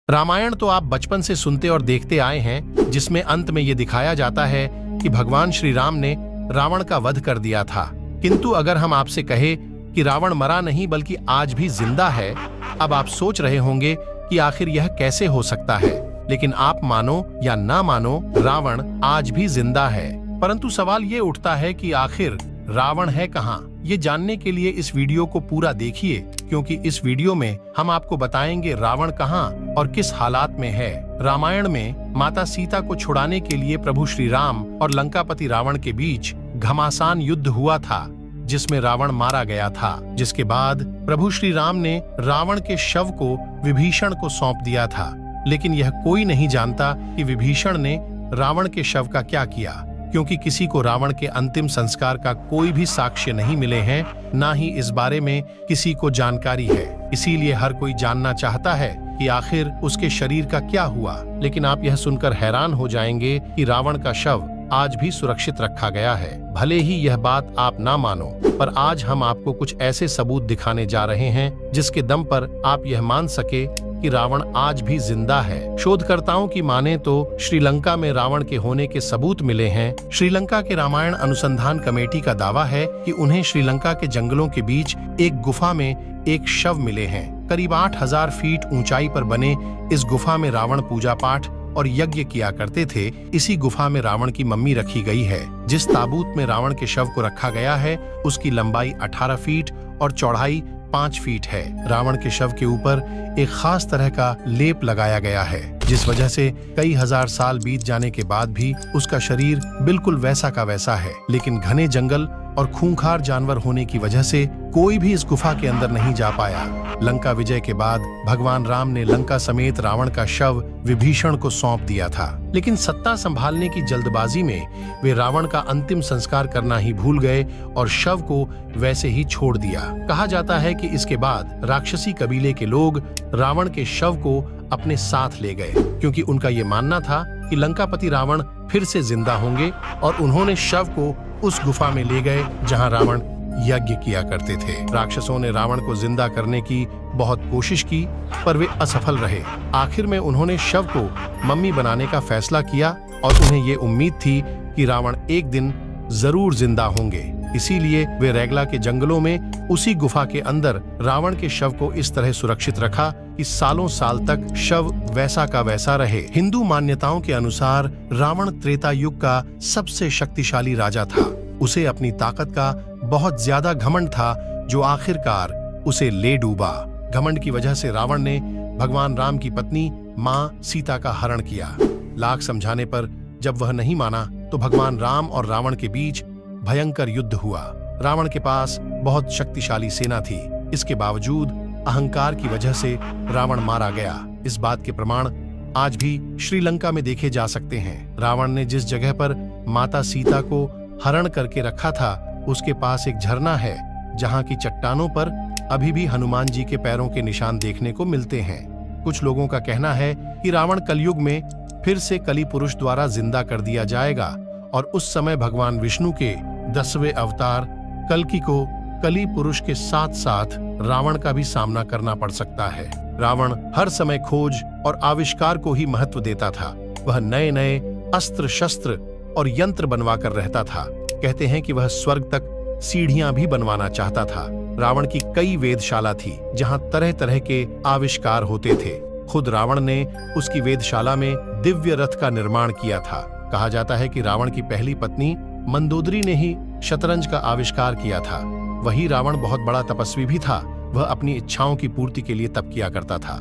रामायण तो आप बचपन से सुनते और देखते आए हैं, जिसमें अंत में ये दिखाया जाता है कि भगवान श्री राम ने रावण का वध कर दिया था। किंतु अगर हम आपसे कहें कि रावण मरा नहीं बल्कि आज भी जिंदा है, अब आप सोच रहे होंगे कि आखिर यह कैसे हो सकता है। लेकिन आप मानो या ना मानो, रावण आज भी जिंदा है। परंतु सवाल ये उठता है कि आखिर रावण है कहाँ? ये जानने के लिए इस वीडियो को पूरा देखिए, क्योंकि इस वीडियो में हम आपको बताएंगे रावण कहाँ और किस हालात में है। रामायण में माता सीता को छुड़ाने के लिए प्रभु श्री राम और लंकापति रावण के बीच घमासान युद्ध हुआ था, जिसमें रावण मारा गया था। जिसके बाद प्रभु श्री राम ने रावण के शव को विभीषण को सौंप दिया था। लेकिन यह कोई नहीं जानता कि विभीषण ने रावण के शव का क्या किया, क्योंकि किसी को रावण के अंतिम संस्कार का कोई भी साक्ष्य नहीं मिले हैं, ना ही इस बारे में किसी को जानकारी है। इसीलिए हर कोई जानना चाहता है कि आखिर उसके शरीर का क्या हुआ। लेकिन आप यह सुनकर हैरान हो जाएंगे कि रावण का शव आज भी सुरक्षित रखा गया है। भले ही यह बात आप ना मानो, पर आज हम आपको कुछ ऐसे सबूत दिखाने जा रहे हैं जिसके दम पर आप यह मान सके कि रावण आज भी जिंदा है। शोधकर्ताओं की माने तो श्रीलंका में रावण के होने के सबूत मिले हैं। श्रीलंका के रामायण अनुसंधान कमेटी का दावा है कि उन्हें श्रीलंका के जंगलों के बीच एक गुफा में एक शव मिले हैं। करीब 8000 फीट ऊंचाई पर बने इस गुफा में रावण पूजा पाठ और यज्ञ किया करते थे। इसी गुफा में रावण की मम्मी रखी गई है। जिस ताबूत में रावण के शव को रखा गया है, उसकी लंबाई 18 फीट और चौड़ाई 5 फीट है। रावण के शव के ऊपर एक खास तरह का लेप लगाया गया है, जिस वजह से कई हजार साल बीत जाने के बाद भी उसका शरीर बिल्कुल वैसा का वैसा है। लेकिन घने जंगल और खूंखार जानवर होने की वजह से कोई भी इस गुफा के अंदर नहीं जा पाया। लंका विजय के बाद भगवान राम ने लंका समेत रावण का शव विभीषण को सौंप दिया था। लेकिन सत्ता संभालने की जल्दबाजी में वे रावण का अंतिम संस्कार करना ही भूल गए और शव को वैसे ही छोड़ दिया। कहा जाता है कि इसके बाद राक्षसी कबीले के लोग रावण के शव को अपने साथ ले गए, क्योंकि उनका ये मानना था कि लंकापति रावण फिर से जिंदा होंगे, और उन्होंने शव को उस गुफा में ले गए जहां रावण यज्ञ किया करते थे। राक्षसों ने रावण को जिंदा करने की बहुत कोशिश की, पर वे असफल रहे। आखिर में उन्होंने शव को मम्मी बनाने का फैसला किया और उन्हें ये उम्मीद थी कि रावण एक दिन जरूर जिंदा होंगे। इसीलिए वे रैगला के जंगलों में उसी गुफा के अंदर रावण के शव को इस तरह सुरक्षित रखा कि सालों साल तक शव वैसा का वैसा रहे। हिंदू मान्यताओं के अनुसार रावण त्रेता युग का सबसे शक्तिशाली राजा था। उसे अपनी ताकत का बहुत ज्यादा घमंड था, जो आखिरकार उसे ले डूबा। घमंड की वजह से रावण ने भगवान राम की पत्नी मां सीता का हरण किया। लाख समझाने पर जब वह नहीं माना तो भगवान राम और रावण के बीच भयंकर युद्ध हुआ। रावण के पास बहुत शक्तिशाली सेना थी। इसके बावजूद अहंकार की वजह से रावण मारा गया। इस बात के प्रमाण आज भी श्रीलंका में देखे जा सकते हैं। रावण ने जिस जगह पर माता सीता को हरण करके रखा था, उसके पास एक झरना है, जहां की चट्टानों पर अभी भी हनुमान जी के पैरों के निशान देखने को मिलते हैं। कुछ लोगों का कहना है कि रावण कलयुग में फिर से कली पुरुष द्वारा जिंदा कर दिया जाएगा, और उस समय भगवान विष्णु के 10वें अवतार कल्कि को कली पुरुष के साथ साथ रावण का भी सामना करना पड़ सकता है। रावण हर समय खोज और आविष्कार को ही महत्व देता था। वह नए नए अस्त्र शस्त्र और यंत्र बनवा कर रहता था। कहते हैं कि वह स्वर्ग तक सीढ़ियां भी बनवाना चाहता था। रावण की कई वेधशाला थी, जहां तरह तरह के आविष्कार होते थे। खुद रावण ने उसकी वेधशाला में दिव्य रथ का निर्माण किया था। कहा जाता है कि रावण की पहली पत्नी मंदोदरी ने ही शतरंज का आविष्कार किया था। वही रावण बहुत बड़ा तपस्वी भी था। वह अपनी इच्छाओं की पूर्ति के लिए तप किया करता था।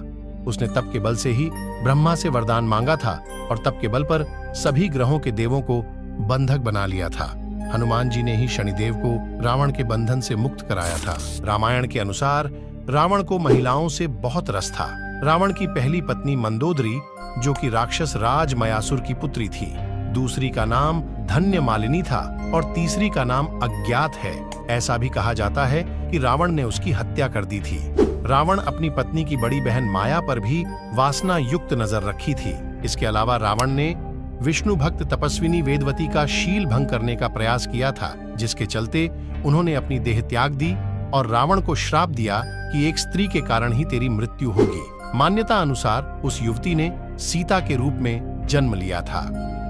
उसने तप के बल से ही ब्रह्मा से वरदान मांगा था, और तप के बल पर सभी ग्रहों के देवों को बंधक बना लिया था। हनुमान जी ने ही शनिदेव को रावण के बंधन से मुक्त कराया था। रामायण के अनुसार रावण को महिलाओं से बहुत रस था। रावण की पहली पत्नी मंदोदरी, जो कि राक्षस राज मयासुर की पुत्री थी, दूसरी का नाम धन्य मालिनी था और तीसरी का नाम अज्ञात है। ऐसा भी कहा जाता है कि रावण ने उसकी हत्या कर दी थी। रावण अपनी पत्नी की बड़ी बहन माया पर भी वासना युक्त नजर रखी थी। इसके अलावा रावण ने विष्णु भक्त तपस्विनी वेदवती का शील भंग करने का प्रयास किया था, जिसके चलते उन्होंने अपनी देह त्याग दी और रावण को श्राप दिया कि एक स्त्री के कारण ही तेरी मृत्यु होगी। मान्यता अनुसार उस युवती ने सीता के रूप में जन्म लिया था।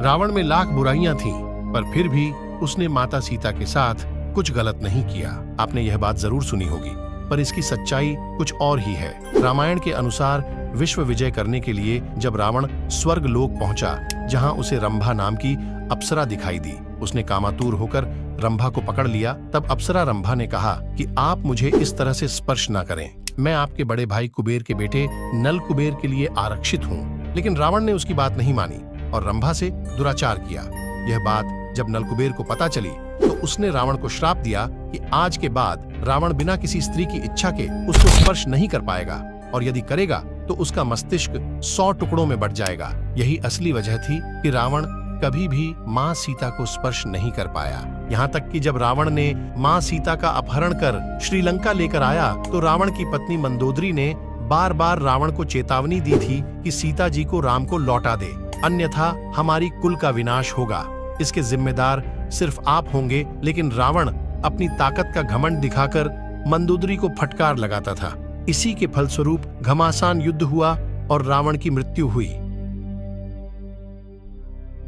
रावण में लाख बुराइयां थीं, पर फिर भी उसने माता सीता के साथ कुछ गलत नहीं किया। आपने यह बात जरूर सुनी होगी, पर इसकी सच्चाई कुछ और ही है। रामायण के अनुसार विश्व विजय करने के लिए जब रावण स्वर्ग लोक पहुंचा, जहां उसे रंभा नाम की अप्सरा दिखाई दी, उसने कामातुर होकर रंभा को पकड़ लिया। तब अप्सरा रंभा ने कहा कि आप मुझे इस तरह से स्पर्श ना करें, मैं आपके बड़े भाई कुबेर के बेटे नल कुबेर के लिए आरक्षित हूँ। लेकिन रावण ने उसकी बात नहीं मानी और रंभा से दुराचार किया। यह बात जब नल कुबेर को पता चली तो उसने रावण को श्राप दिया कि आज के बाद रावण बिना किसी स्त्री की इच्छा के उसको स्पर्श नहीं कर पाएगा, और यदि करेगा तो उसका मस्तिष्क 100 टुकड़ों में बट जाएगा। यही असली वजह थी कि रावण कभी भी माँ सीता को स्पर्श नहीं कर पाया। यहाँ तक कि जब रावण ने माँ सीता का अपहरण कर श्रीलंका लेकर आया तो रावण की पत्नी मंदोदरी ने बार बार रावण को चेतावनी दी थी कि सीता जी को राम को लौटा दे, अन्यथा हमारी कुल का विनाश होगा। इसके जिम्मेदार सिर्फ आप होंगे। लेकिन रावण अपनी ताकत का घमंड दिखाकर मंदोदरी को फटकार लगाता था। इसी के फलस्वरूप घमासान युद्ध हुआ और रावण की मृत्यु हुई।